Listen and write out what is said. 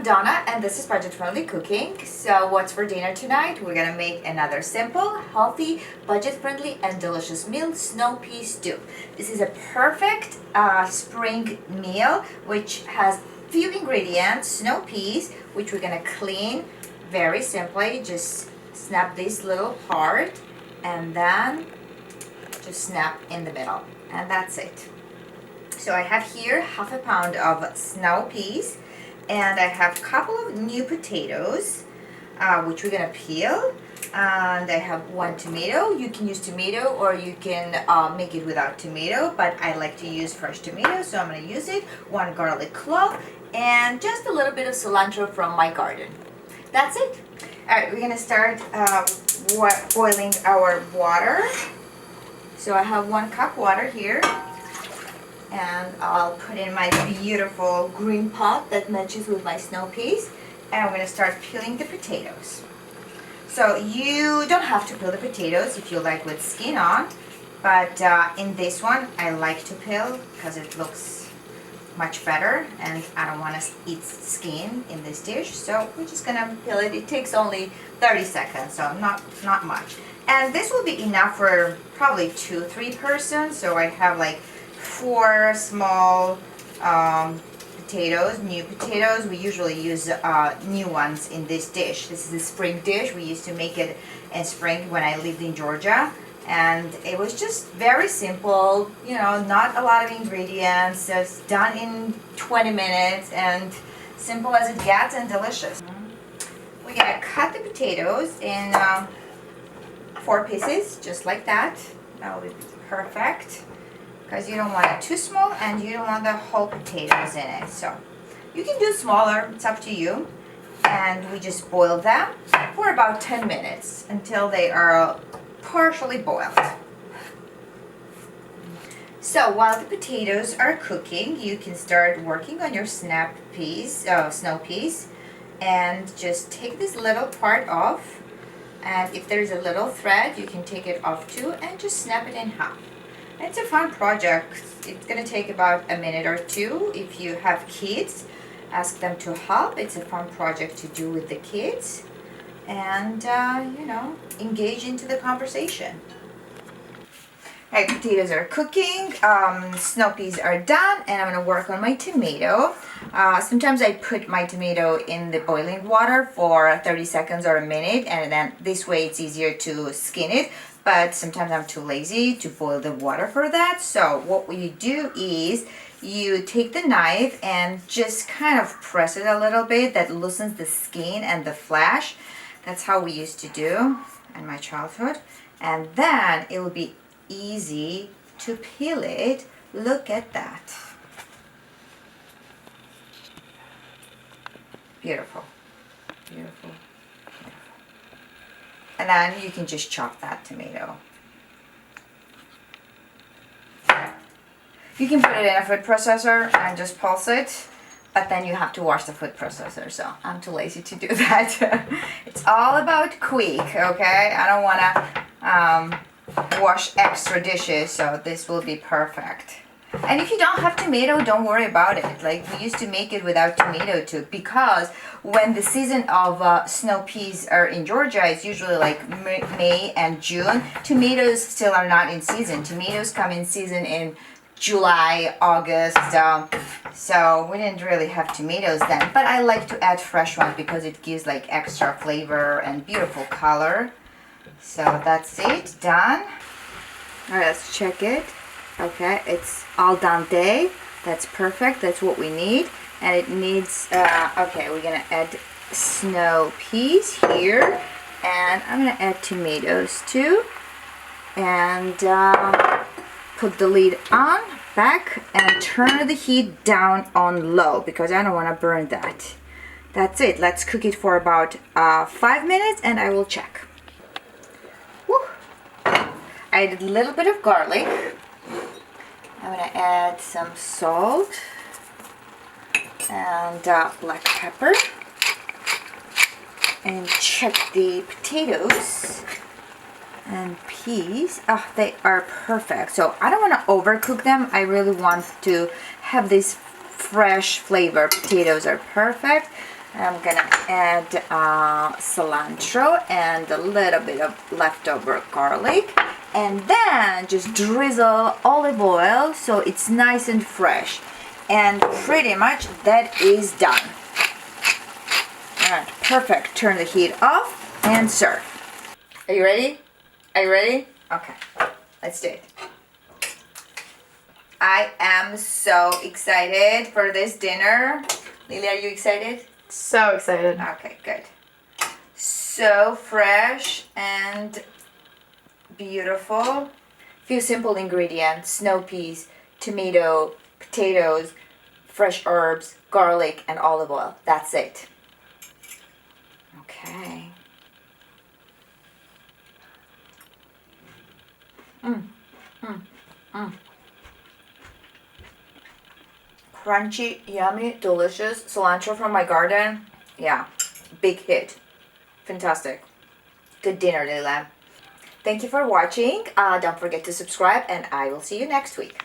Donna and this is Budget Friendly Cooking. So what's for dinner tonight? We're gonna make another simple, healthy, budget friendly and delicious meal, snow pea stew. This is a perfect spring meal which has few ingredients, snow peas, which we're gonna clean very simply. Just snap this little part and then just snap in the middle, and that's it. So I have here half a pound of snow peas, and I have a couple of new potatoes, which we're gonna peel, and I have one tomato. You can use tomato or you can make it without tomato, but I like to use fresh tomato, so I'm gonna use it. One garlic clove and just a little bit of cilantro from my garden. That's it. All right, we're gonna start boiling our water. So I have 1 cup water here, and I'll put in my beautiful green pot that matches with my snow peas, and I'm going to start peeling the potatoes. So you don't have to peel the potatoes if you like with skin on, but in this one I like to peel because it looks much better, and I don't want to eat skin in this dish, so we're just going to peel it. It takes only 30 seconds, so not much. And this will be enough for probably 2-3 persons, so I have like 4 small potatoes, new potatoes. We usually use new ones in this dish. This is a spring dish. We used to make it in spring when I lived in Georgia, and it was just very simple, you know, not a lot of ingredients, just done in 20 minutes and simple as it gets and delicious. We're gonna cut the potatoes in 4 pieces, just like that. That will be perfect, because you don't want it too small and you don't want the whole potatoes in it. So you can do smaller, it's up to you. And we just boil them for about 10 minutes until they are partially boiled. So while the potatoes are cooking, you can start working on your snow peas, and just take this little part off. And if there's a little thread, you can take it off too and just snap it in half. It's a fun project. It's going to take about a minute or 2. If you have kids, ask them to help. It's a fun project to do with the kids, and you know, engage into the conversation. Hey, potatoes are cooking, snow peas are done, and I'm going to work on my tomato. Sometimes I put my tomato in the boiling water for 30 seconds or a minute, and then this way it's easier to skin it. But sometimes I'm too lazy to boil the water for that. So what you do is you take the knife and just kind of press it a little bit. That loosens the skin and the flesh. That's how we used to do in my childhood. And then it will be easy to peel it. Look at that. Beautiful. Beautiful. And then you can just chop that tomato. You can put it in a food processor and just pulse it, but then you have to wash the food processor, so I'm too lazy to do that. It's all about quick, okay? I don't want to wash extra dishes, so this will be perfect. And if you don't have tomato, don't worry about it. Like, we used to make it without tomato too, because when the season of snow peas are in Georgia, it's usually like May and June. Tomatoes still are not in season. Tomatoes come in season in July, August. So we didn't really have tomatoes then. But I like to add fresh ones because it gives like extra flavor and beautiful color. So that's it, done. All right, let's check it. Okay, it's al dente. That's perfect. That's what we need. And it needs, okay, we're going to add snow peas here. And I'm going to add tomatoes too. And put the lid on, back, and turn the heat down on low because I don't want to burn that. That's it. Let's cook it for about 5 minutes and I will check. Woo. I added a little bit of garlic. I'm going to add some salt and black pepper, and check the potatoes and peas. Oh, they are perfect. So I don't want to overcook them. I really want to have this fresh flavor. Potatoes are perfect. I'm gonna add cilantro and a little bit of leftover garlic, and then just drizzle olive oil so it's nice and fresh. And pretty much that is done. Alright, perfect. Turn the heat off and serve. Are you ready? Are you ready? Okay, let's do it. I am so excited for this dinner. Lily, are you excited? So excited. Okay, good. So fresh and beautiful. Few simple ingredients: snow peas, tomato, potatoes, fresh herbs, garlic, and olive oil. That's it. Okay. Crunchy, yummy, delicious. Cilantro from my garden. Yeah, big hit. Fantastic. Good dinner, Lila. Thank you for watching. Don't forget to subscribe, and I will see you next week.